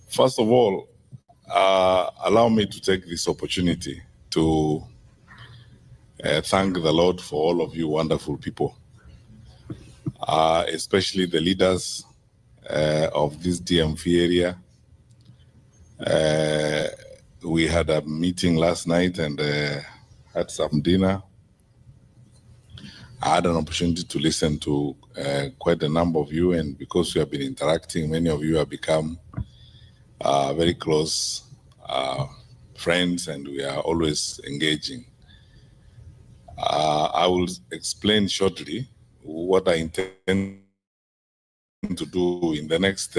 First of all, allow me to take this opportunity to thank the Lord for all of you wonderful people, especially the leaders of this DMV area. We had a meeting last night and had some dinner. I had an opportunity to listen to quite a number of you, and because we have been interacting, many of you have become very close friends, and we are always engaging. I will explain shortly what I intend to do in the next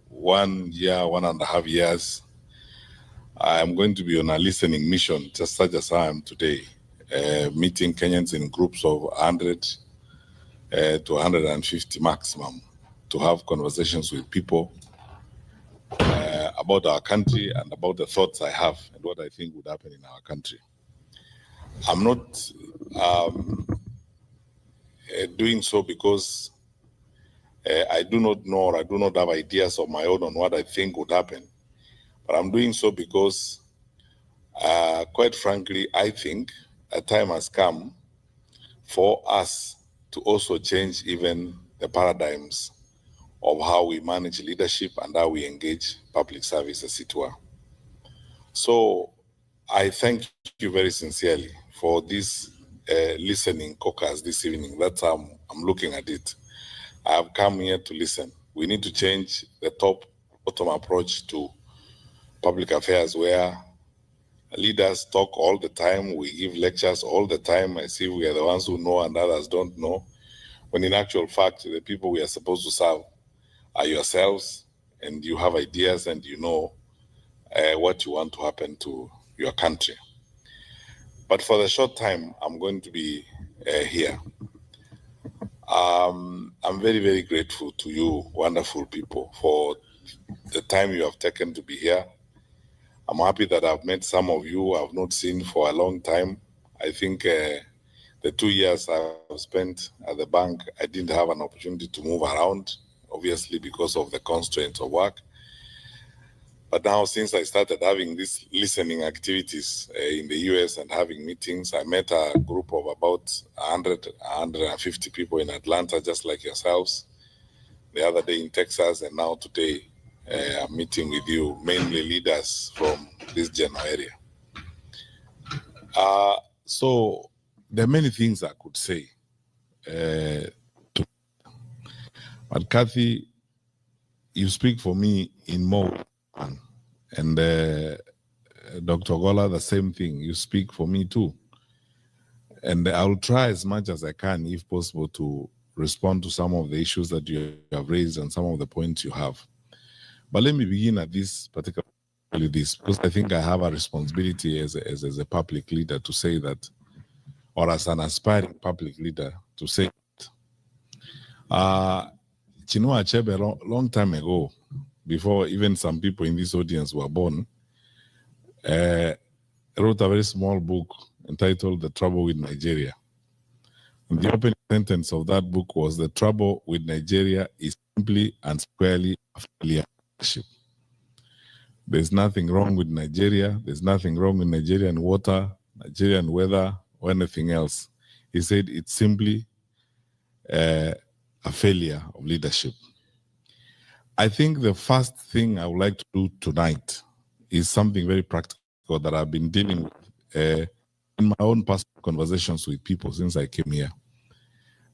1 year, 1.5 years. I am going to be on a listening mission, just such as I am today, meeting Kenyans in groups of 100 to 150 maximum, to have conversations with people about our country and about the thoughts I have and what I think would happen in our country. I'm not doing so because I do not know, or I do not have ideas of my own on what I think would happen. But I'm doing so because, quite frankly, I think a time has come for us to also change even the paradigms of how we manage leadership and how we engage public service, as it were. So I thank you very sincerely for this listening caucus this evening. That's how I'm looking at it. I have come here to listen. We need to change the top-bottom approach to public affairs, where leaders talk all the time, we give lectures all the time, as if we are the ones who know and others don't know, when in actual fact, the people we are supposed to serve are yourselves, and you have ideas and you know what you want to happen to your country. But for the short time I'm going to be here, I'm very, very grateful to you wonderful people for the time you have taken to be here. I'm happy that I've met some of you I've not seen for a long time. I think the 2 years I've spent at the bank, I didn't have an opportunity to move around, obviously because of the constraints of work. But now, since I started having these listening activities in the US and having meetings, I met a group of about 100, 150 people in Atlanta, just like yourselves, the other day in Texas, and now today I'm meeting with you, mainly leaders from this general area. So there are many things I could say. But Kathy, you speak for me in more, and Dr. Gola, the same thing. You speak for me too. And I'll try as much as I can, if possible, to respond to some of the issues that you have raised and some of the points you have. But let me begin at this particular this, because I think I have a responsibility as a public leader to say that, or as an aspiring public leader to say that. Chinua Achebe, long time ago, before even some people in this audience were born, wrote a very small book entitled The Trouble with Nigeria. And the opening sentence of that book was, "The trouble with Nigeria is simply and squarely a failure of leadership." There's nothing wrong with Nigeria. There's nothing wrong with Nigerian water, Nigerian weather, or anything else. He said it's simply a failure of leadership. I think the first thing I would like to do tonight is something very practical that I've been dealing with in my own personal conversations with people since I came here.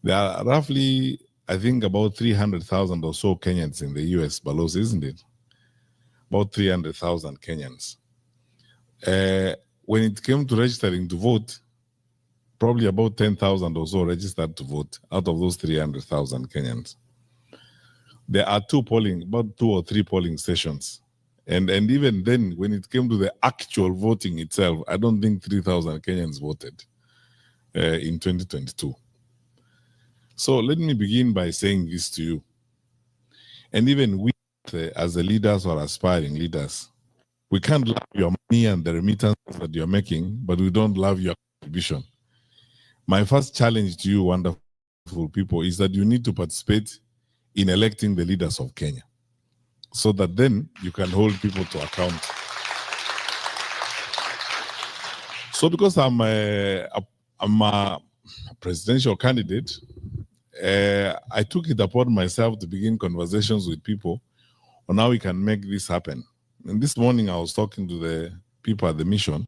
There are roughly, I think, about 300,000 or so Kenyans in the US, Balos, isn't it? About 300,000 Kenyans. When it came to registering to vote, probably about 10,000 or so registered to vote out of those 300,000 Kenyans. There are about 2 or 3 polling stations. And even then, when it came to the actual voting itself, I don't think 3,000 Kenyans voted in 2022. So let me begin by saying this to you. And even we, as the leaders or aspiring leaders, we can't love your money and the remittances that you're making, but we don't love your contribution. My first challenge to you, wonderful people, is that you need to participate in electing the leaders of Kenya. so that then you can hold people to account. So because I'm a presidential candidate, I took it upon myself to begin conversations with people on how we can make this happen. And this morning I was talking to the people at the mission,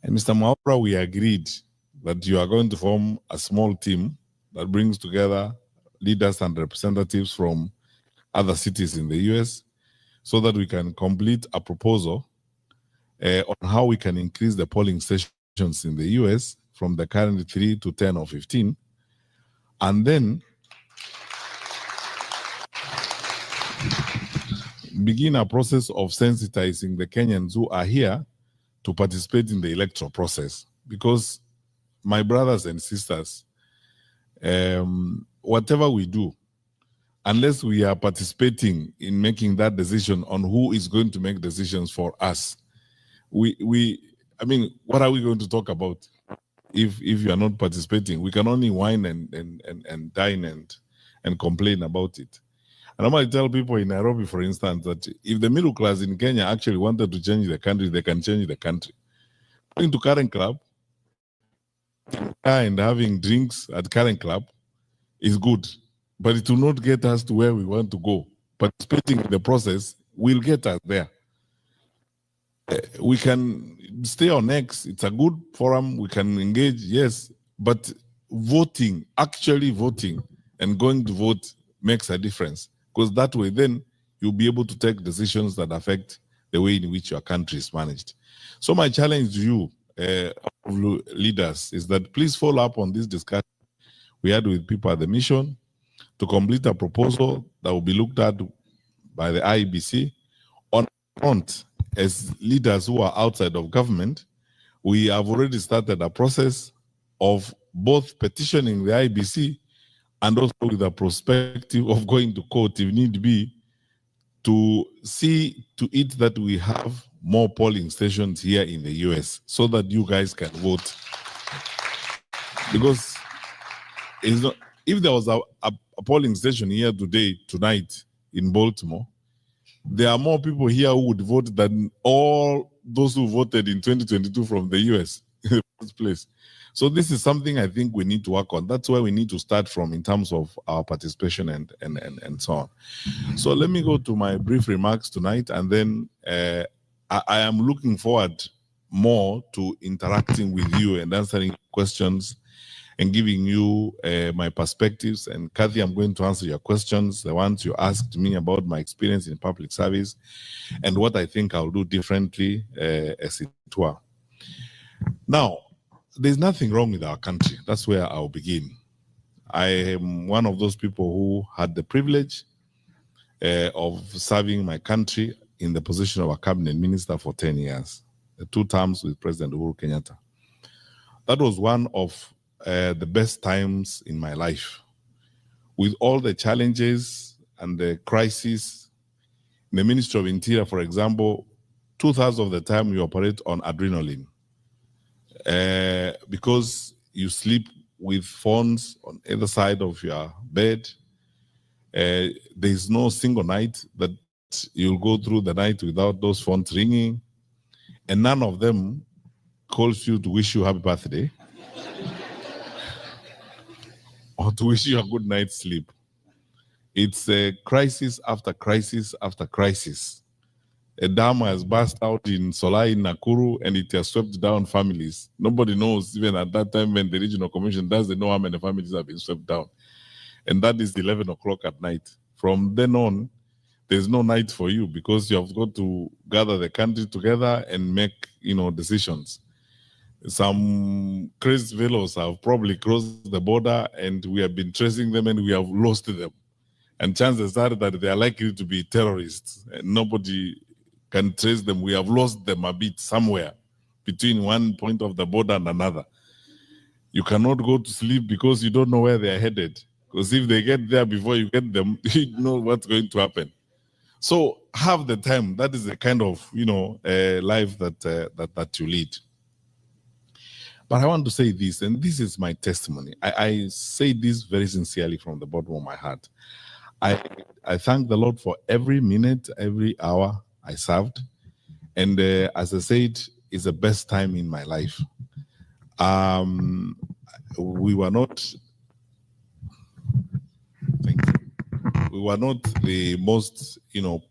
and Mr. Maura, we agreed that you are going to form a small team that brings together leaders and representatives from other cities in the US so that we can complete a proposal on how we can increase the polling stations in the US from the current 3 to 10 or 15. And then begin a process of sensitizing the Kenyans who are here to participate in the electoral process. Because my brothers and sisters, whatever we do, unless we are participating in making that decision on who is going to make decisions for us, I mean, what are we going to talk about if you are not participating? We can only whine and dine and complain about it. And I'm going to tell people in Nairobi, for instance, that if the middle class in Kenya actually wanted to change the country, they can change the country. Going to Karen Club and having drinks at Karen Club is good, but it will not get us to where we want to go. Participating in the process will get us there. We can stay on X. It's a good forum. We can engage, yes, but voting, actually voting and going to vote makes a difference, because that way then you'll be able to take decisions that affect the way in which your country is managed. So my challenge to you, leaders, is that please follow up on this discussion we had with people at the mission to complete a proposal that will be looked at by the IEBC on front. As leaders who are outside of government, we have already started a process of both petitioning the IEBC and also with a perspective of going to court if need be, to see to it that we have more polling stations here in the US so that you guys can vote. Because it's not, if there was a polling station here tonight in Baltimore, there are more people here who would vote than all those who voted in 2022 from the US in the first place. So this is something I think we need to work on. That's where we need to start from in terms of our participation and so on. So let me go to my brief remarks tonight, and then I am looking forward more to interacting with you and answering questions and giving you my perspectives. And Kathy, I'm going to answer your questions, the ones you asked me about my experience in public service and what I think I'll do differently as it were. Now, there's nothing wrong with our country. That's where I'll begin. I am one of those people who had the privilege of serving my country in the position of a cabinet minister for 10 years, 2 terms with President Uhuru Kenyatta. That was one of the best times in my life. With all the challenges and the crises, in the Ministry of Interior, for example, 2/3 of the time you operate on adrenaline because you sleep with phones on either side of your bed. There's no single night that you'll go through the night without those phones ringing, and none of them calls you to wish you happy birthday or to wish you a good night's sleep. It's a crisis after crisis after crisis. A dam has burst out in Solai, in Nakuru, and it has swept down families. Nobody knows, even at that time when the regional commission doesn't know how many families have been swept down. And that is 11 o'clock at night. From then on, there's no night for you because you have got to gather the country together and make, decisions. Some crazy fellows have probably crossed the border and we have been tracing them and we have lost them. And chances are that they are likely to be terrorists and nobody can trace them. We have lost them a bit somewhere between one point of the border and another. You cannot go to sleep because you don't know where they are headed. Because if they get there before you get them, you know what's going to happen. So have the time. That is the kind of life that you lead. But I want to say this, and this is my testimony. I say this very sincerely from the bottom of my heart. I I thank the Lord for every minute, every hour I served. And as I said, it's the best time in my life. We were not, thank you. We were not the most,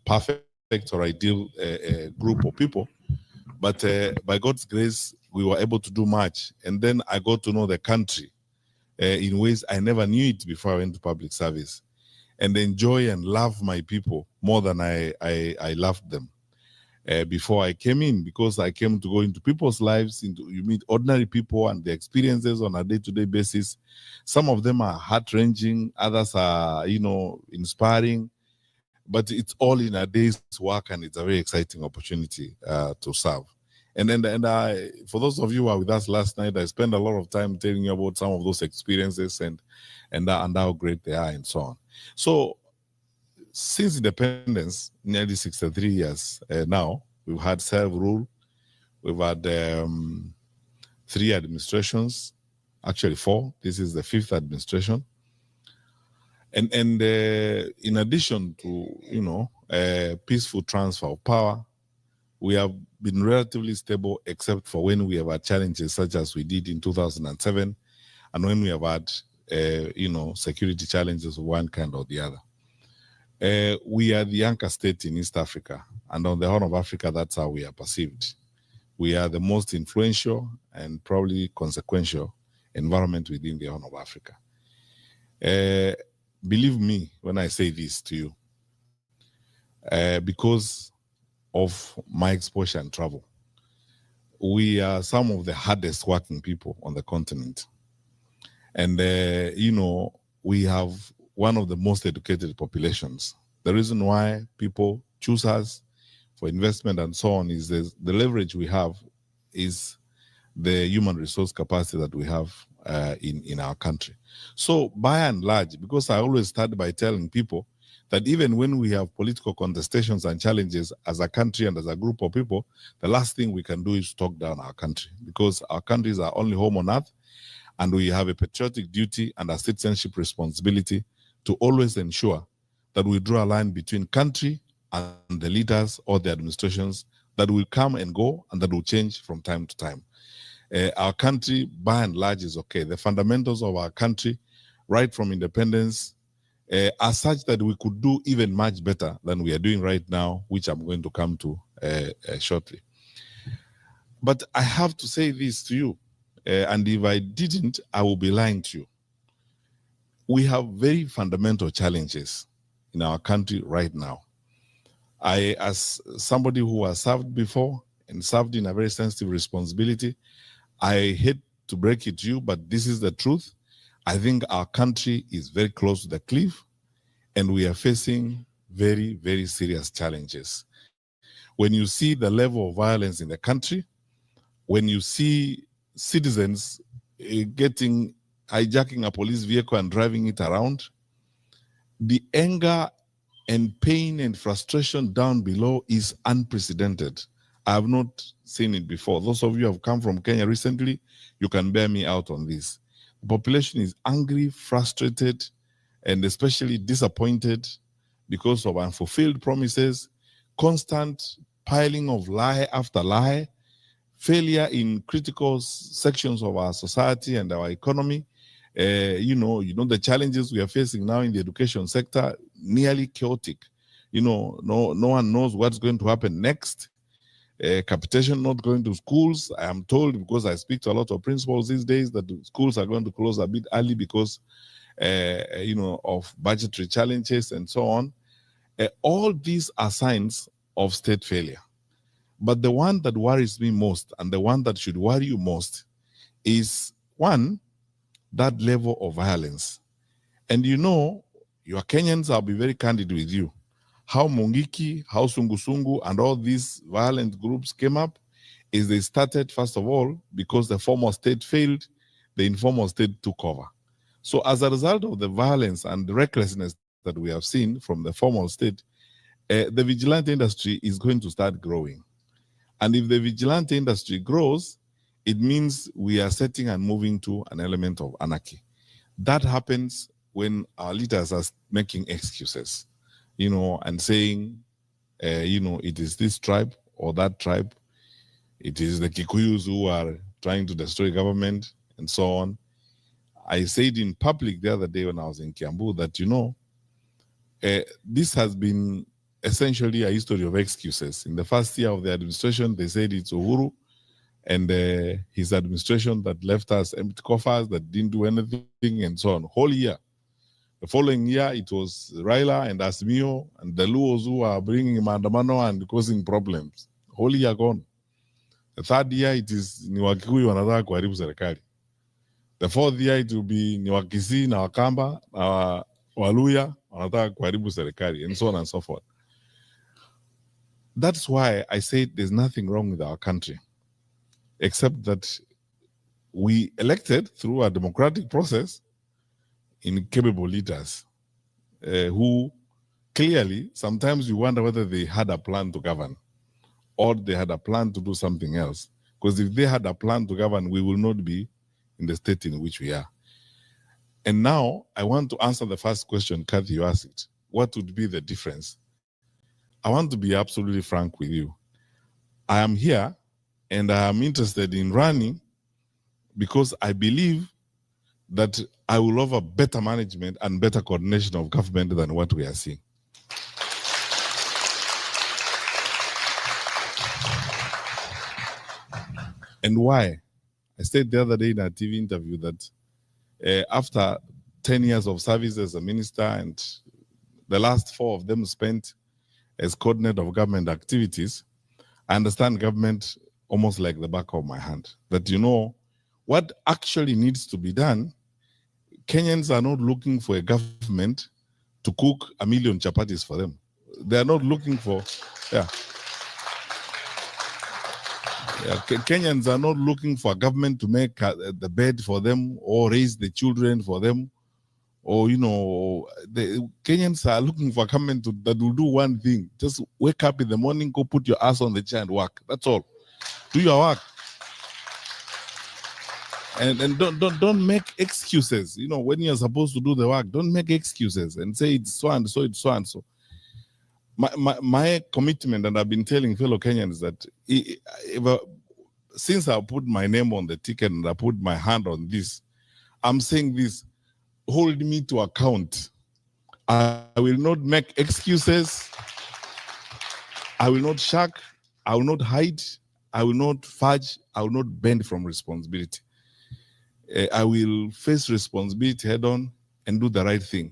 perfect or ideal group of people, but by God's grace, we were able to do much. And then I got to know the country in ways I never knew it before I went to public service, and enjoy and love my people more than I loved them before I came in, because I came to go into people's lives. You meet ordinary people and their experiences on a day-to-day basis. Some of them are heart-wrenching, others are, inspiring, but it's all in a day's work, and it's a very exciting opportunity to serve. For those of you who were with us last night, I spent a lot of time telling you about some of those experiences and how great they are and so on. So since independence, nearly 63 years now, we've had self-rule, we've had 3 administrations, actually 4. This is the 5th administration. And in addition to, peaceful transfer of power, we have been relatively stable, except for when we have had challenges such as we did in 2007, and when we have had, security challenges of one kind or the other. We are the anchor state in East Africa, and on the Horn of Africa, that's how we are perceived. We are the most influential and probably consequential environment within the Horn of Africa. Believe me when I say this to you, because of my exposure and travel, we are some of the hardest working people on the continent. And, we have one of the most educated populations. The reason why people choose us for investment and so on is the leverage we have is the human resource capacity that we have in our country. So by and large, because I always start by telling people that even when we have political contestations and challenges as a country and as a group of people, the last thing we can do is talk down our country, because our country is our only home on earth, and we have a patriotic duty and a citizenship responsibility to always ensure that we draw a line between country and the leaders or the administrations that will come and go and that will change from time to time. Our country, by and large, is okay. The fundamentals of our country, right from independence, are such that we could do even much better than we are doing right now, which I'm going to come to shortly. But I have to say this to you, and if I didn't, I will be lying to you. We have very fundamental challenges in our country right now. I, as somebody who has served before and served in a very sensitive responsibility, I hate to break it to you, but this is the truth. I think our country is very close to the cliff, and we are facing very, very serious challenges. When you see the level of violence in the country, when you see citizens hijacking a police vehicle and driving it around, the anger and pain and frustration down below is unprecedented. I have not seen it before. Those of you who have come from Kenya recently, you can bear me out on this. The population is angry, frustrated, and especially disappointed because of unfulfilled promises, constant piling of lie after lie, failure in critical sections of our society and our economy. The challenges we are facing now in the education sector, nearly chaotic. No one knows what's going to happen next. Capitation not going to schools. I am told, because I speak to a lot of principals these days, that the schools are going to close a bit early because of budgetary challenges and so on. All these are signs of state failure. But the one that worries me most, and the one that should worry you most, is one, that level of violence. And you are Kenyans, I'll be very candid with you. How Mungiki, how Sungusungu, and all these violent groups came up is they started, first of all, because the former state failed, the informal state took over. So as a result of the violence and the recklessness that we have seen from the formal state, the vigilante industry is going to start growing. And if the vigilante industry grows, it means we are setting and moving to an element of anarchy. That happens when our leaders are making excuses, you know, and saying, you know, it is this tribe or that tribe, it is the Kikuyus who are trying to destroy government and so on. I said in public the other day when I was in Kiambu that, you know, this has been essentially a history of excuses. In the first year of the administration, they said it's Uhuru and his administration that left us empty coffers, that didn't do anything, and so on. Whole year. The following year, it was Raila and Asmio and the Luos who are bringing maandamano and causing problems. Whole year gone. The third year, it is ni Wakikuyu wanataka kuharibu serikali. The fourth year, it will be ni Wakisii na Wakamba na Waluya wanataka kuharibu serikali, and so on and so forth. That's why I said there's nothing wrong with our country, except that we elected through a democratic process incapable leaders who clearly, sometimes you wonder whether they had a plan to govern or they had a plan to do something else. Because if they had a plan to govern, we will not be in the state in which we are. And now I want to answer the first question, Kathy, you asked. What would be the difference? I want to be absolutely frank with you. I am here and I am interested in running because I believe that I will offer better management and better coordination of government than what we are seeing. And why? I said the other day in a TV interview that after 10 years of service as a minister and the last 4 of them spent as coordinator of government activities, I understand government almost like the back of my hand. That, you know, what actually needs to be done, Kenyans are not looking for a government to cook 1 million chapatis for them. They are not looking for, Kenyans are not looking for a government to make the bed for them or raise the children for them. Or, you know, the Kenyans are looking for a government that will do one thing. Just wake up in the morning, go put your ass on the chair and work. That's all. Do your work. And don't make excuses. You know, when you're supposed to do the work, don't make excuses and say it's so and so, it's so and so. My commitment, and I've been telling fellow Kenyans that since I put my name on the ticket and I put my hand on this, I'm saying this, hold me to account. I will not make excuses. I will not shark. I will not hide. I will not fudge. I will not bend from responsibility. I will face responsibility head on and do the right thing.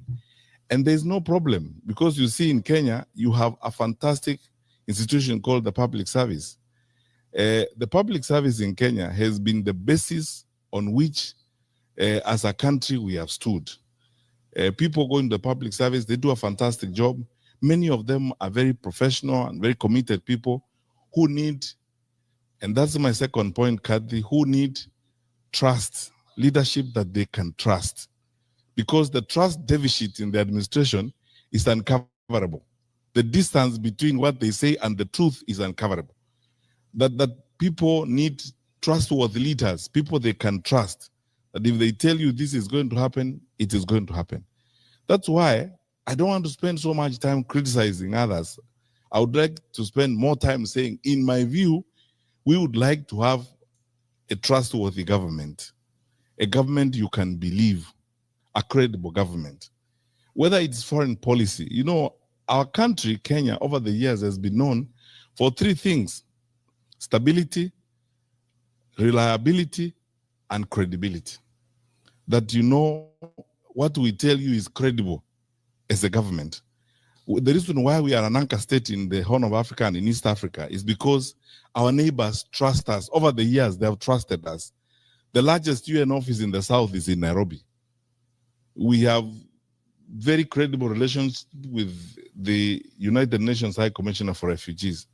And there's no problem because you see in Kenya, you have a fantastic institution called the public service. The public service in Kenya has been the basis on which, as a country, we have stood. People go into the public service, they do a fantastic job. Many of them are very professional and very committed people who need, and that's my second point, Kathy, who need trust, leadership that they can trust. Because the trust deficit in the administration is uncoverable. The distance between what they say and the truth is uncoverable. That people need trustworthy leaders, people they can trust. That if they tell you this is going to happen, it is going to happen. That's why I don't want to spend so much time criticizing others. I would like to spend more time saying, in my view, we would like to have a trustworthy government, a government you can believe, a credible government. Whether it's foreign policy, you know, our country, Kenya, over the years has been known for 3 things: stability, reliability, and credibility. That, you know, what we tell you is credible as a government. The reason why we are an anchor state in the Horn of Africa and in East Africa is because our neighbors trust us. Over the years, they have trusted us. The largest UN office in the South is in Nairobi. We have very credible relations with the United Nations High Commissioner for Refugees.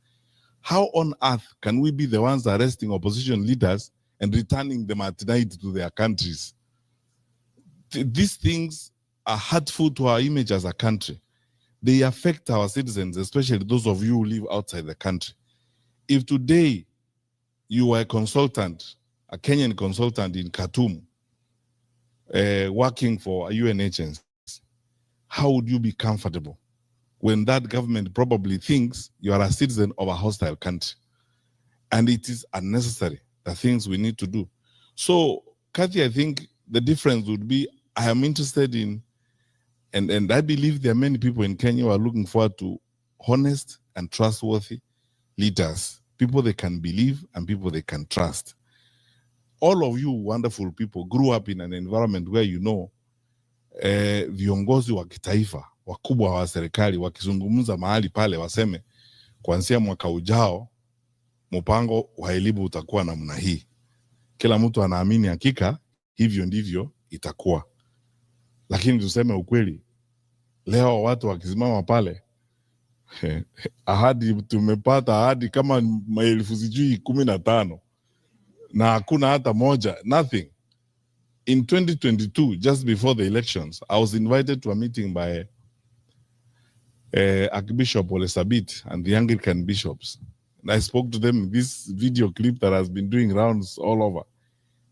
How on earth can we be the ones arresting opposition leaders and returning them at night to their countries? These things are hurtful to our image as a country. They affect our citizens, especially those of you who live outside the country. If today you are a consultant, a Kenyan consultant in Khartoum, working for a UN agency, how would you be comfortable when that government probably thinks you are a citizen of a hostile country? And it is unnecessary, the things we need to do. So, Kathy, I think the difference would be, I am interested in, and I believe there are many people in Kenya who are looking forward to honest and trustworthy leaders, people they can believe and people they can trust. All of you wonderful people grew up in an environment where you know viongozi wa kitaifa wakubwa wa serikali wakizungumza mahali pale waseme kuanzia mwaka ujao mpango wa elimu utakuwa namna hii. Kila mtu anaamini hakika hivyo ndivyo itakuwa. Lakini tuseme ukweli, leo watu wakisimama pale ahadi tumepata ahadi kama maelfu sijui 15 na hakuna hata moja, nothing. In 2022, just before the elections, I was invited to a meeting by Archbishop Ole Sabit and the Anglican bishops. And I spoke to them, this video clip that has been doing rounds all over.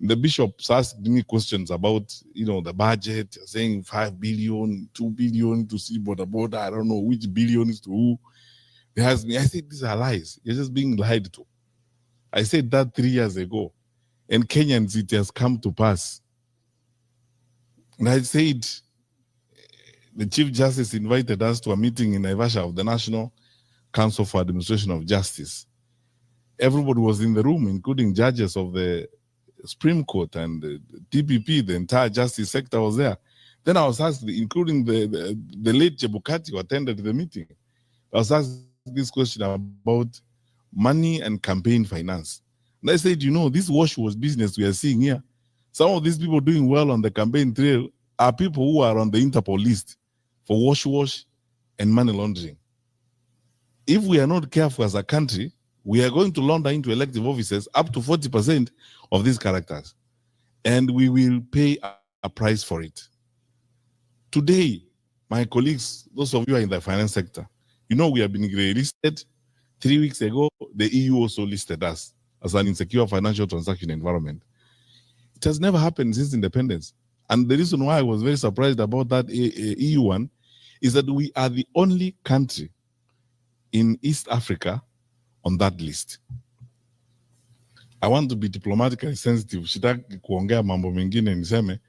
The bishops asked me questions about, the budget, saying 5 billion, 2 billion to see border. I don't know which billion is to who. They asked me, I said, these are lies. You're just being lied to. I said that 3 years ago. And Kenyans, it has come to pass. And I said, the Chief Justice invited us to a meeting in Naivasha of the National Council for Administration of Justice. Everybody was in the room, including judges of the Supreme Court and the DPP, the entire justice sector was there. Then I was asked, including the late Chebukati who attended the meeting, I was asked this question about money and campaign finance. And I said, this wash-wash business we are seeing here, some of these people doing well on the campaign trail are people who are on the Interpol list for wash-wash and money laundering. If we are not careful as a country, we are going to launder into elective offices up to 40% of these characters. And we will pay a price for it. Today, my colleagues, those of you who are in the finance sector, we have been gray listed. 3 weeks ago, the EU also listed us as an insecure financial transaction environment. It has never happened since independence. And the reason why I was very surprised about that EU one is that we are the only country in East Africa on that list. I want to be diplomatically sensitive. Sitaki kuongea mambo mengine niseme,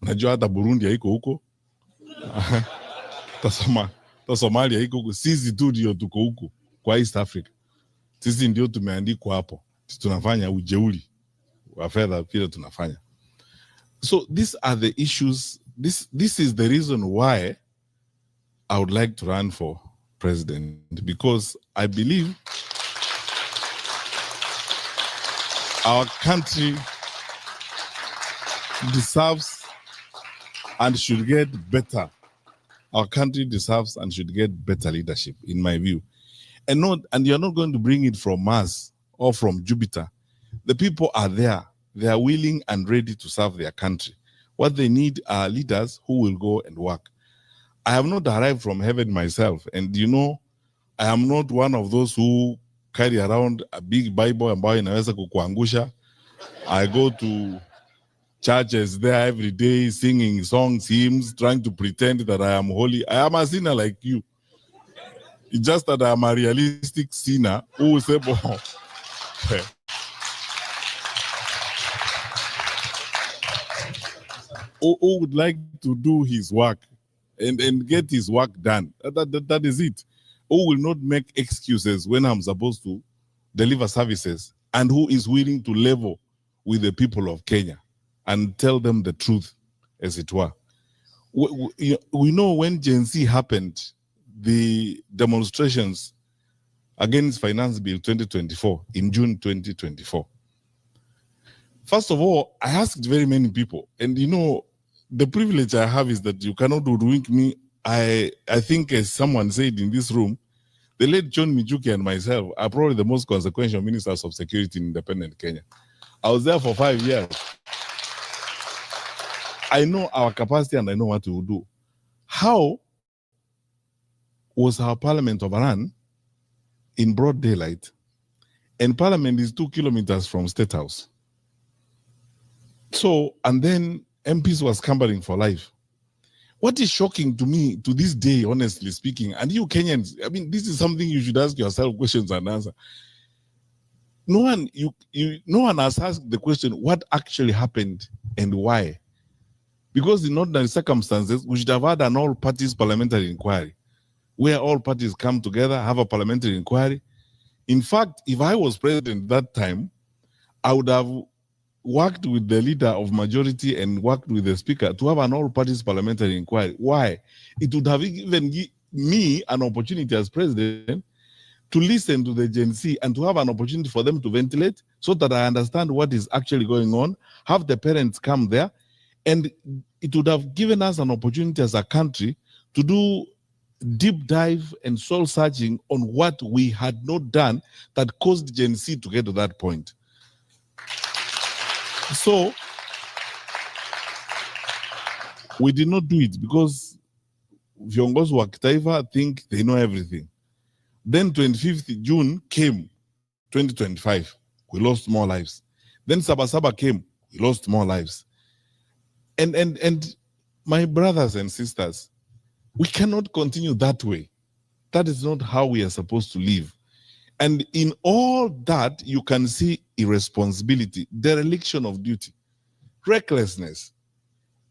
unajua hata Burundi haiko huko. Ta Somalia haiko huko. Sisi tu ndio tuko huko kwa East Africa. Sisi ndio tumeandikwa hapo. Tunafanya ujeuri wa fedha vile tunafanya. So these are the issues. This is the reason why I would like to run for president, because I believe our country deserves and should get better. Our country deserves and should get better leadership, in my view. And you're not going to bring it from Mars or from Jupiter. The people are there. They are willing and ready to serve their country. What they need are leaders who will go and work. I have not arrived from heaven myself. And I am not one of those who carry around a big Bible ambayo inaweza kukuangusha. I go to churches there every day, singing songs, hymns, trying to pretend that I am holy. I am a sinner like you. It's just that I am a realistic sinner who will say, who would like to do his work and get his work done. That is it. Who will not make excuses when I'm supposed to deliver services, and who is willing to level with the people of Kenya and tell them the truth, as it were. We know when Gen Z happened, the demonstrations against Finance Bill 2024 in June 2024. First of all, I asked very many people, and the privilege I have is that you cannot hoodwink me. I think, as someone said in this room, the late John Mijuki and myself are probably the most consequential ministers of security in independent Kenya. I was there for 5 years. I know our capacity and I know what we will do. How was our parliament overrun in broad daylight? And parliament is 2 kilometers from State House. So, and then MPs were scampering for life. What is shocking to me to this day, honestly speaking, and you Kenyans, I mean, this is something you should ask yourself questions and answer. No one has asked the question, what actually happened and why? Because in ordinary circumstances, we should have had an all parties parliamentary inquiry where all parties come together, have a parliamentary inquiry. In fact, if I was president that time, I would have worked with the leader of majority and worked with the speaker to have an all parties parliamentary inquiry. Why? It would have given me an opportunity as president to listen to the Gen Z and to have an opportunity for them to ventilate so that I understand what is actually going on, have the parents come there, and it would have given us an opportunity as a country to do deep dive and soul searching on what we had not done that caused Gen Z to get to that point. So we did not do it because viongozi wa kitaifa think they know everything. Then 25th June came, 2025, we lost more lives. Then Sabasaba came, we lost more lives. And my brothers and sisters, we cannot continue that way. That is not how we are supposed to live. And in all that, you can see irresponsibility, dereliction of duty, recklessness.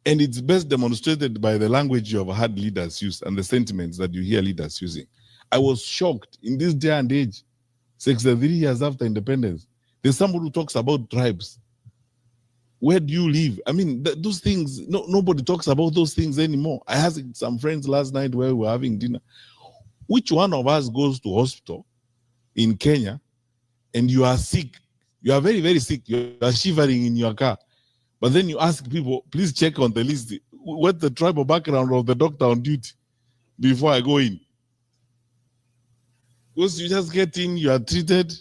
And it's best demonstrated by the language you have heard leaders use and the sentiments that you hear leaders using. I was shocked in this day and age, 63 years after independence. There's somebody who talks about tribes. Where do you live? I mean, those things, nobody talks about those things anymore. I asked some friends last night where we were having dinner. Which one of us goes to hospital in Kenya and you are sick? You are very, very sick. You are shivering in your car. But then you ask people, please check on the list. What's the tribal background of the doctor on duty before I go in? Because you just get in, you are treated,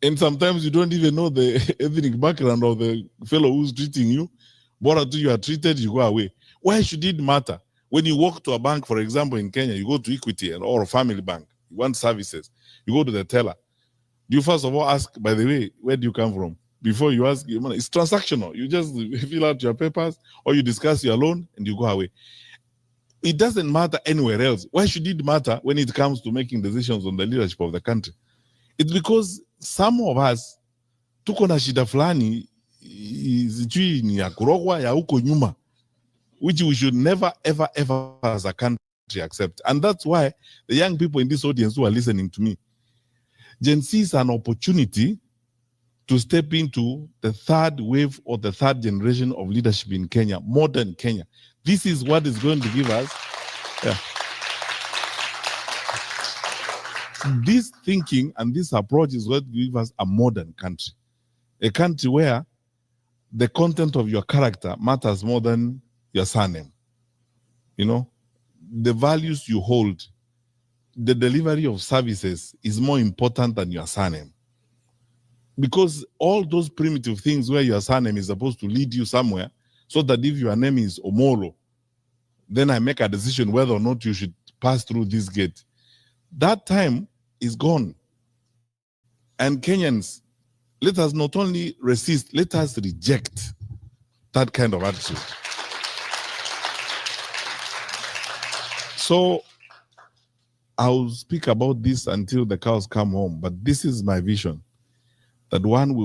and sometimes you don't even know the ethnic background of the fellow who's treating you. But until you are treated, you go away. Why should it matter? When you walk to a bank, for example, in Kenya, you go to Equity or a family bank, you want services, you go to the teller. You first of all ask, by the way, where do you come from? Before you ask your money, it's transactional. You just fill out your papers or you discuss your loan and you go away. It doesn't matter anywhere else. Why should it matter when it comes to making decisions on the leadership of the country? It's because some of us tuko na shida fulani sijui ni ya kurogwa ya huko nyuma, which we should never ever ever as a country accept. And that's why the young people in this audience who are listening to me, Gen Z is an opportunity to step into the third wave or the third generation of leadership in Kenya, modern Kenya. This is what is going to give us this thinking, and this approach is what gives us a modern country. A country where the content of your character matters more than your surname. You know, the values you hold, the delivery of services is more important than your surname. Because all those primitive things where your surname is supposed to lead you somewhere, so that if your name is Omolo, then I make a decision whether or not you should pass through this gate. That time is gone. And Kenyans, let us not only resist, let us reject that kind of attitude. So I'll speak about this until the cows come home, but this is my vision. That one,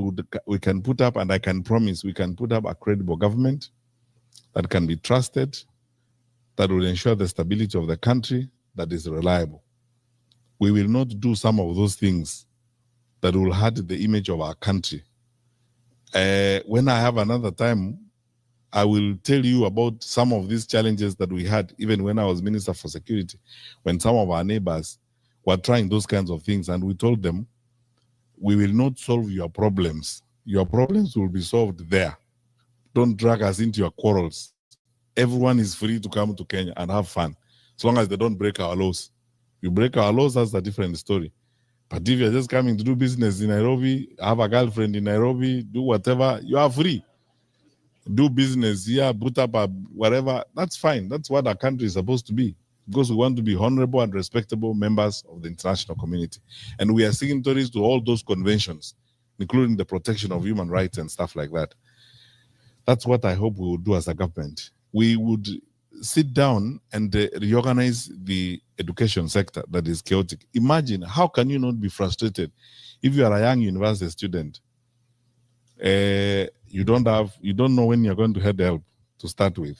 we can put up, and I can promise we can put up a credible government that can be trusted, that will ensure the stability of the country, that is reliable. We will not do some of those things that will hurt the image of our country. When I have another time, I will tell you about some of these challenges that we had, even when I was Minister for Security, when some of our neighbors were trying those kinds of things, and we told them, we will not solve your problems. Your problems will be solved there. Don't drag us into your quarrels. Everyone is free to come to Kenya and have fun, as long as they don't break our laws. You break our laws, that's a different story. But if you're just coming to do business in Nairobi, have a girlfriend in Nairobi, do whatever, you are free. Do business here, put up a whatever, that's fine. That's what our country is supposed to be, because we want to be honorable and respectable members of the international community. And we are signatories to all those conventions, including the protection of human rights and stuff like that. That's what I hope we will do as a government. We would sit down and reorganize the education sector that is chaotic. Imagine, how can you not be frustrated if you are a young university student? You don't know when you're going to have help to start with.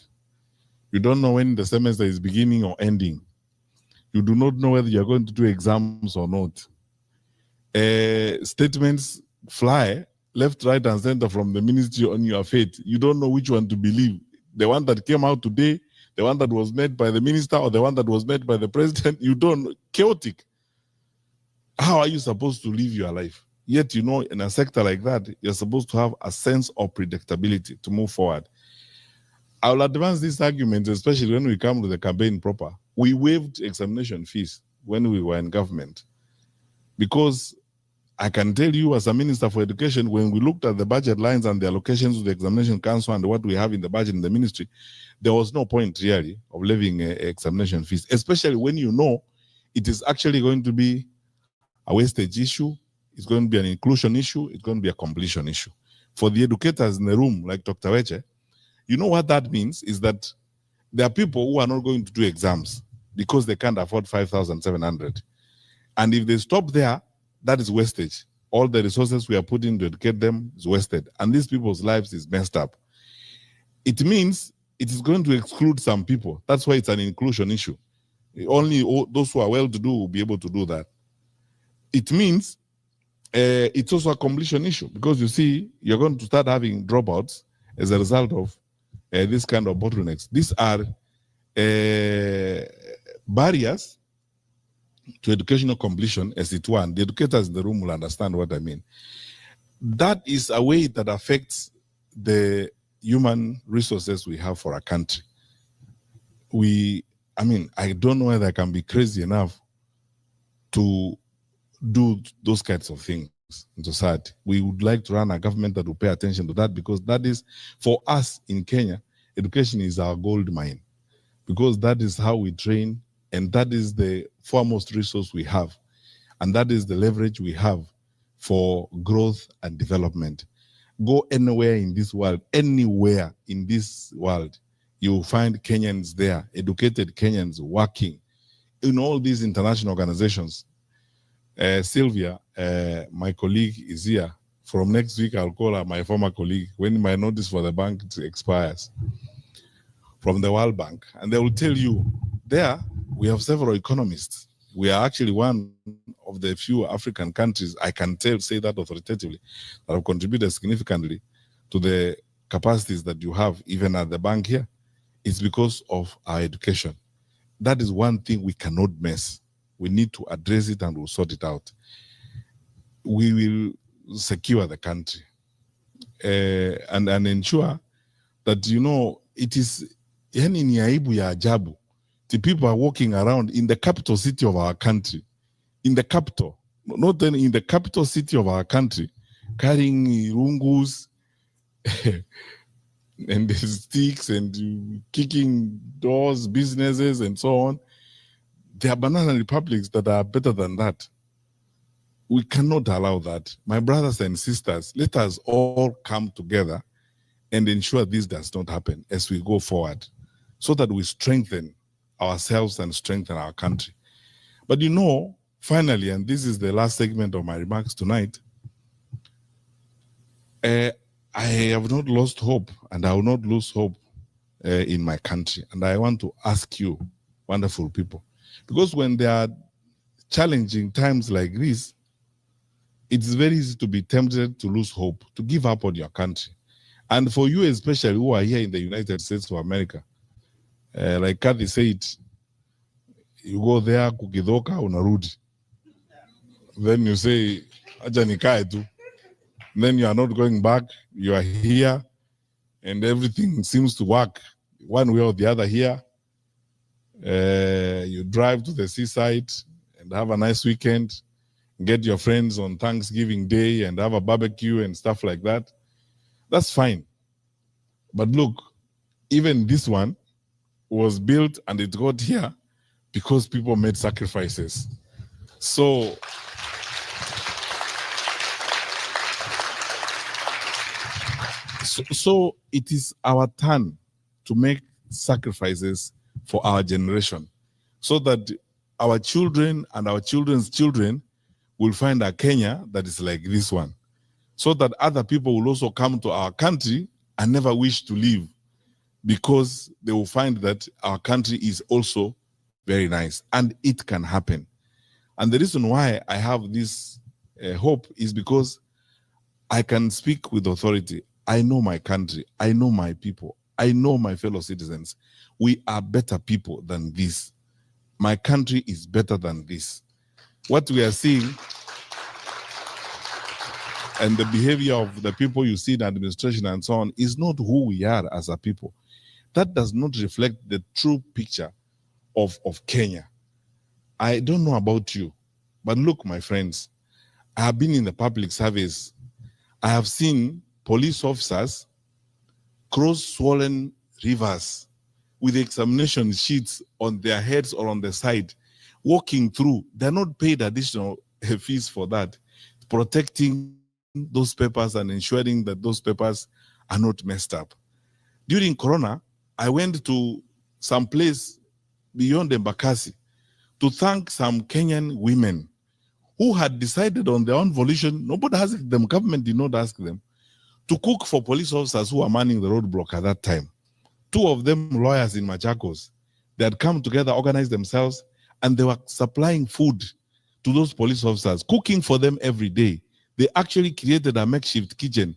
You don't know when the semester is beginning or ending. You do not know whether you're going to do exams or not. Statements fly left, right, and center from the ministry on your fate. You don't know which one to believe. The one that came out today, the one that was made by the minister, or the one that was made by the president. You don't know. Chaotic. How are you supposed to live your life? Yet, you know, in a sector like that, you're supposed to have a sense of predictability to move forward. I will advance this argument, especially when we come to the campaign proper. We waived examination fees when we were in government, because I can tell you, as a Minister for Education, when we looked at the budget lines and the allocations to the Examination Council and what we have in the budget in the ministry, there was no point really of levying examination fees, especially when you know it is actually going to be a wastage issue, it's going to be an inclusion issue, it's going to be a completion issue. For the educators in the room, like Dr. Weche, you know what that means is that there are people who are not going to do exams because they can't afford 5,700. And if they stop there, that is wastage. All the resources we are putting to educate them is wasted. And these people's lives is messed up. It means it is going to exclude some people. That's why it's an inclusion issue. Only those who are well-to-do will be able to do that. It means it's also a completion issue, because you see, you're going to start having dropouts as a result of this kind of bottlenecks. These are barriers to educational completion, as it were, and the educators in the room will understand what I mean. That is a way that affects the human resources we have for our country. I don't know whether I can be crazy enough to do those kinds of things in society. We would like to run a government that will pay attention to that, because that is, for us in Kenya, education is our gold mine, because that is how we train, and that is the foremost resource we have, and that is the leverage we have for growth and development. Go anywhere in this world, you will find Kenyans there, educated Kenyans working in all these international organizations. Sylvia, my colleague, is here. From next week, I'll call her my former colleague when my notice for the bank expires, from the World Bank. And they will tell you, there we have several economists. We are actually one of the few African countries, I can say that authoritatively, that have contributed significantly to the capacities that you have even at the bank here. It's because of our education. That is one thing we cannot miss. We need to address it, and we'll sort it out. We will secure the country and ensure that, you know, it is yani ni aibu ya ajabu. The people are walking around in the capital city of our country, in the capital, not then in the capital city of our country, carrying rungus and the sticks and kicking doors, businesses, and so on. There are banana republics that are better than that. We cannot allow that. My brothers and sisters, let us all come together and ensure this does not happen as we go forward, so that we strengthen ourselves and strengthen our country. But you know, finally, and this is the last segment of my remarks tonight, I have not lost hope, and I will not lose hope in my country. And I want to ask you, wonderful people, because when there are challenging times like this, it's very easy to be tempted to lose hope, to give up on your country. And for you especially, who are here in the United States of America, like Kathy said, you go there, kukidoka, unarudi. Then you say, acha nikae tu. Then you are not going back, you are here, and everything seems to work one way or the other here. You drive to the seaside and have a nice weekend, get your friends on Thanksgiving Day and have a barbecue and stuff like that. That's fine. But look, even this one was built and it got here because people made sacrifices. So it is our turn to make sacrifices for our generation, so that our children and our children's children will find a Kenya that is like this one, so that other people will also come to our country and never wish to leave, because they will find that our country is also very nice, and it can happen. And the reason why I have this hope is because I can speak with authority. I know my country. I know my people. I know my fellow citizens. We are better people than this. My country is better than this. What we are seeing and the behavior of the people you see in administration and so on is not who we are as a people. That does not reflect the true picture of Kenya. I don't know about you, but look, my friends, I have been in the public service. I have seen police officers cross swollen rivers with examination sheets on their heads or on the side, walking through. They're not paid additional fees for that, protecting those papers and ensuring that those papers are not messed up. During Corona, I went to some place beyond Embakasi to thank some Kenyan women who had decided on their own volition. Nobody asked them, government did not ask them, to cook for police officers who were manning the roadblock at that time. Two of them lawyers in Machakos. They had come together, organized themselves, and they were supplying food to those police officers, cooking for them every day. They actually created a makeshift kitchen.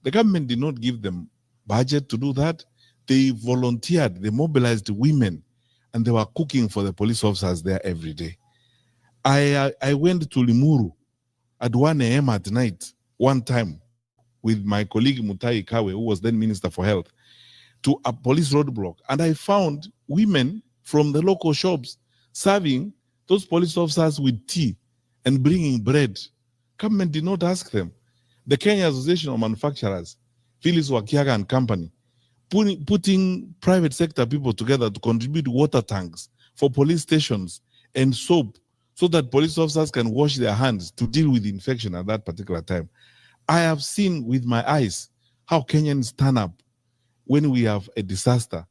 The government did not give them budget to do that. They volunteered, they mobilized women, and they were cooking for the police officers there every day. I went to Limuru at 1 a.m. at night, one time, with my colleague Mutai Kawe, who was then Minister for Health, to a police roadblock. And I found women from the local shops serving those police officers with tea and bringing bread. Government did not ask them. The Kenya Association of Manufacturers, Phyllis Wakiaga and Company, putting private sector people together to contribute water tanks for police stations and soap, so that police officers can wash their hands to deal with infection at that particular time. I have seen with my eyes how Kenyans stand up when we have a disaster,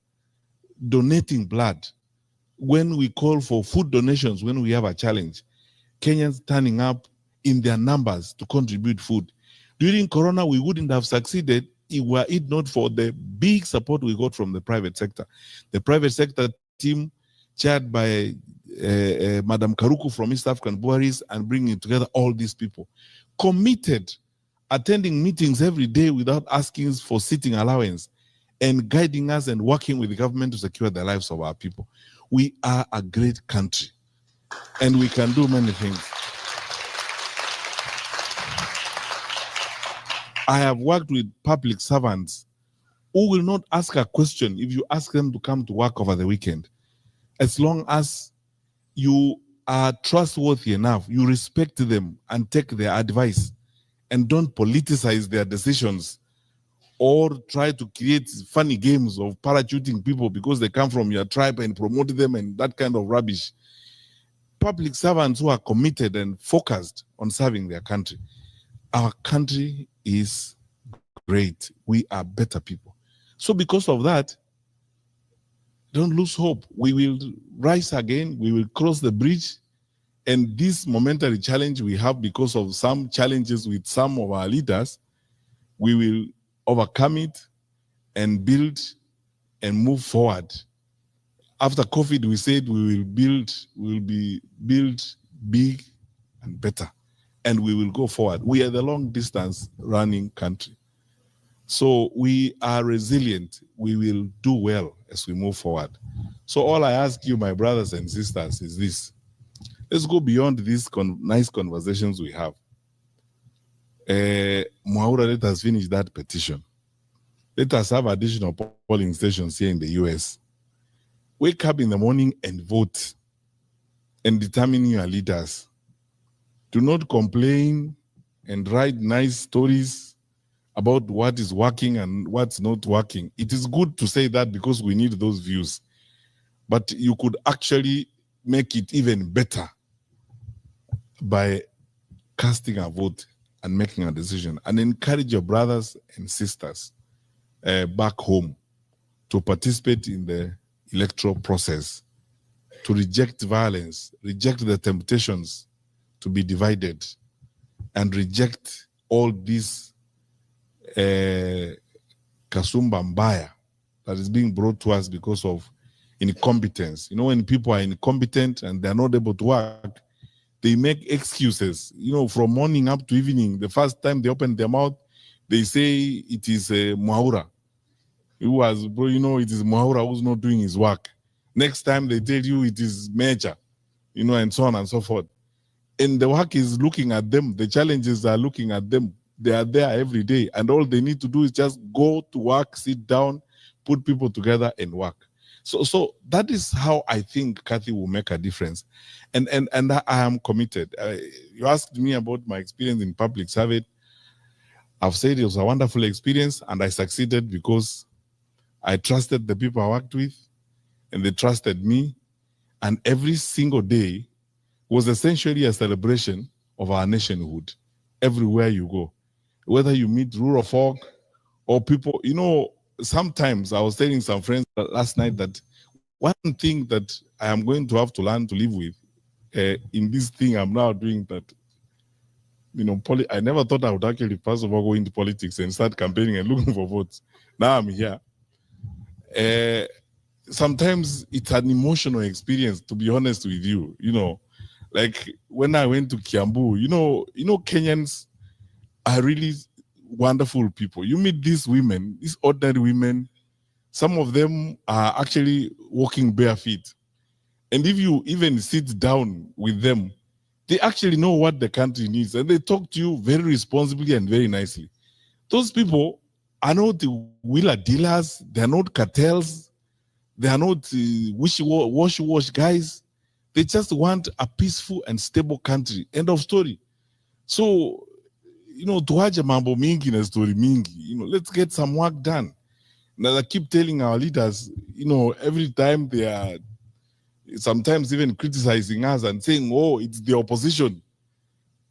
donating blood, when we call for food donations, when we have a challenge. Kenyans turning up in their numbers to contribute food. During Corona, we wouldn't have succeeded were it not for the big support we got from the private sector. The private sector team, chaired by Madam Karuku from East African Breweries, and bringing together all these people, committed, attending meetings every day without asking for sitting allowance, and guiding us and working with the government to secure the lives of our people. We are a great country, and we can do many things. I have worked with public servants who will not ask a question if you ask them to come to work over the weekend. As long as you are trustworthy enough, you respect them and take their advice, and don't politicize their decisions or try to create funny games of parachuting people because they come from your tribe and promote them and that kind of rubbish. Public servants who are committed and focused on serving their country. Our country is great. We are better people. So because of that, don't lose hope. We will rise again. We will cross the bridge. And this momentary challenge we have because of some challenges with some of our leaders, we will overcome it and build and move forward. After COVID, we said we will be built big and better, and we will go forward. We are the long distance running country. So we are resilient. We will do well as we move forward. So all I ask you, my brothers and sisters, is this. Let's go beyond these nice conversations we have. Mwaura, let us finish that petition. Let us have additional polling stations here in the US. Wake up in the morning and vote and determine your leaders. Do not complain and write nice stories about what is working and what's not working. It is good to say that because we need those views. But you could actually make it even better by casting a vote and making a decision, and encourage your brothers and sisters back home to participate in the electoral process, to reject violence, reject the temptations to be divided, and reject all this kasumba mbaya that is being brought to us because of incompetence. You know, when people are incompetent and they're not able to work, they make excuses, you know, from morning up to evening. The first time they open their mouth, they say it is Mwaura. It was, bro, you know, it is Mwaura who's not doing his work. Next time they tell you it is Major, you know, and so on and so forth. And the work is looking at them. The challenges are looking at them. They are there every day. And all they need to do is just go to work, sit down, put people together and work. So that is how I think Kathy will make a difference. And I am committed. You asked me about my experience in public service. I've said it was a wonderful experience and I succeeded because I trusted the people I worked with and they trusted me. And every single day was essentially a celebration of our nationhood everywhere you go. Whether you meet rural folk or people, you know, sometimes I was telling some friends last night that one thing that I am going to have to learn to live with in this thing I'm now doing, that, you know, I never thought I would actually first of all go into politics and start campaigning and looking for votes. Now I'm here. Sometimes it's an emotional experience, to be honest with you. You know, like when I went to Kiambu, you know, Kenyans are really wonderful people. You meet these women, these ordinary women. Some of them are actually walking bare feet. And if you even sit down with them, they actually know what the country needs. And they talk to you very responsibly and very nicely. Those people are not wheeler dealers. They're not cartels. They are not wash guys. They just want a peaceful and stable country. End of story. So, you know, tuache mambo mingi na story mingi. You know, let's get some work done. Now I keep telling our leaders, you know, every time they are sometimes even criticizing us and saying, oh, it's the opposition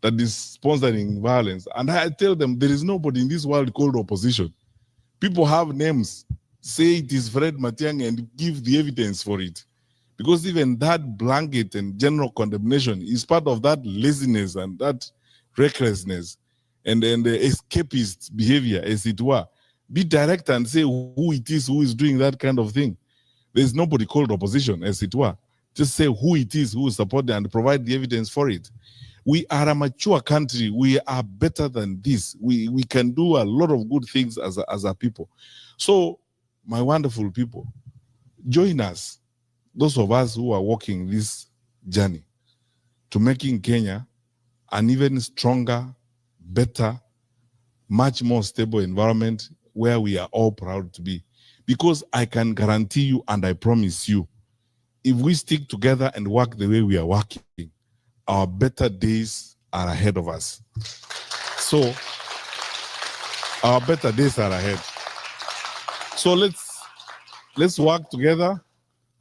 that is sponsoring violence. And I tell them there is nobody in this world called opposition. People have names. Say it is Fred Matiang'I and give the evidence for it. Because even that blanket and general condemnation is part of that laziness and that recklessness and the escapist behavior, as it were. Be direct and say who it is who is doing that kind of thing. There's nobody called opposition, as it were. Just say who it is who is supporting and provide the evidence for it. We are a mature country. We are better than this. We can do a lot of good things as a people. So, my wonderful people, join us, those of us who are walking this journey to making Kenya an even stronger, better, much more stable environment where we are all proud to be. Because I can guarantee you and I promise you, if we stick together and work the way we are working, our better days are ahead of us. So, our better days are ahead. So let's work together.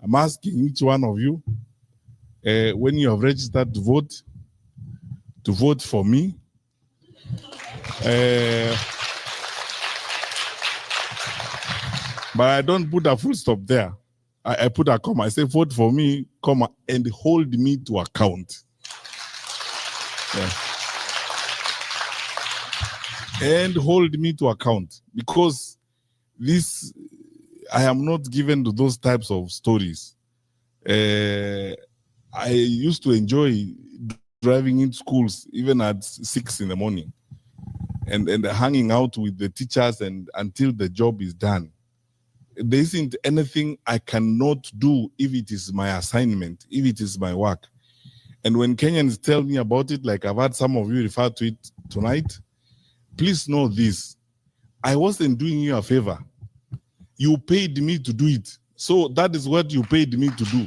I'm asking each one of you, when you have registered to vote for me. But I don't put a full stop there. I put a comma. I say vote for me, comma, and hold me to account. Yeah. And hold me to account, because this, I am not given to those types of stories. I used to enjoy driving in schools even at 6 in the morning and hanging out with the teachers and until the job is done. There isn't anything I cannot do if it is my assignment, if it is my work. And when Kenyans tell me about it, like I've had some of you refer to it tonight, please know this. I wasn't doing you a favor. You paid me to do it. So that is what you paid me to do.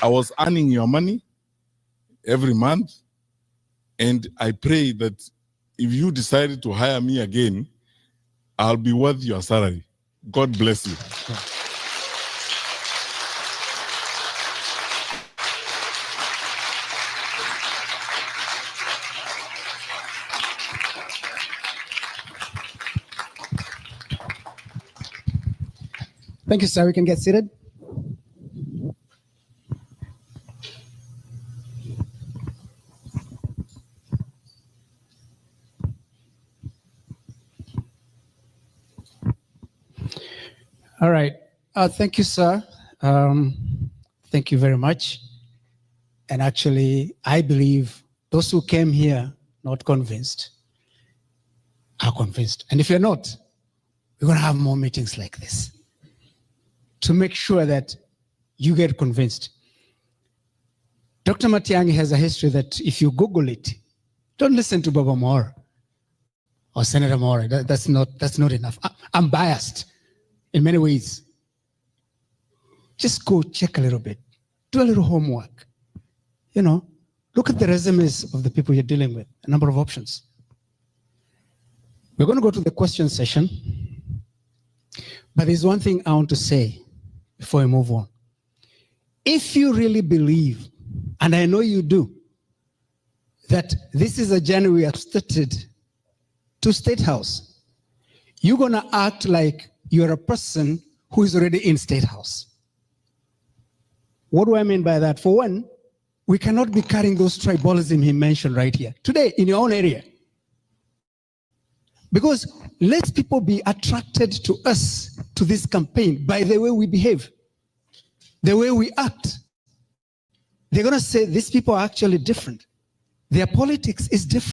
I was earning your money every month, and I pray that if you decided to hire me again, I'll be worth your salary. God bless you. Thank you, sir. We can get seated. All right. Thank you, sir. Thank you very much. And actually, I believe those who came here not convinced are convinced. And if you're not, we're going to have more meetings like this to make sure that you get convinced. Dr. Matiang'i has a history that if you Google it, don't listen to Baba Moore or Senator Moore. That's not enough. I'm biased in many ways. Just go check a little bit. Do a little homework. You know, look at the resumes of the people you're dealing with, a number of options. We're going to go to the question session. But there's one thing I want to say before we move on. If you really believe, and I know you do, that this is a journey we have started to State House, you're going to act like you're a person who is already in State House. What do I mean by that? For one, we cannot be carrying those tribalism he mentioned right here today in your own area. Because let people be attracted to us, to this campaign, by the way we behave, the way we act. They're going to say these people are actually different. Their politics is different.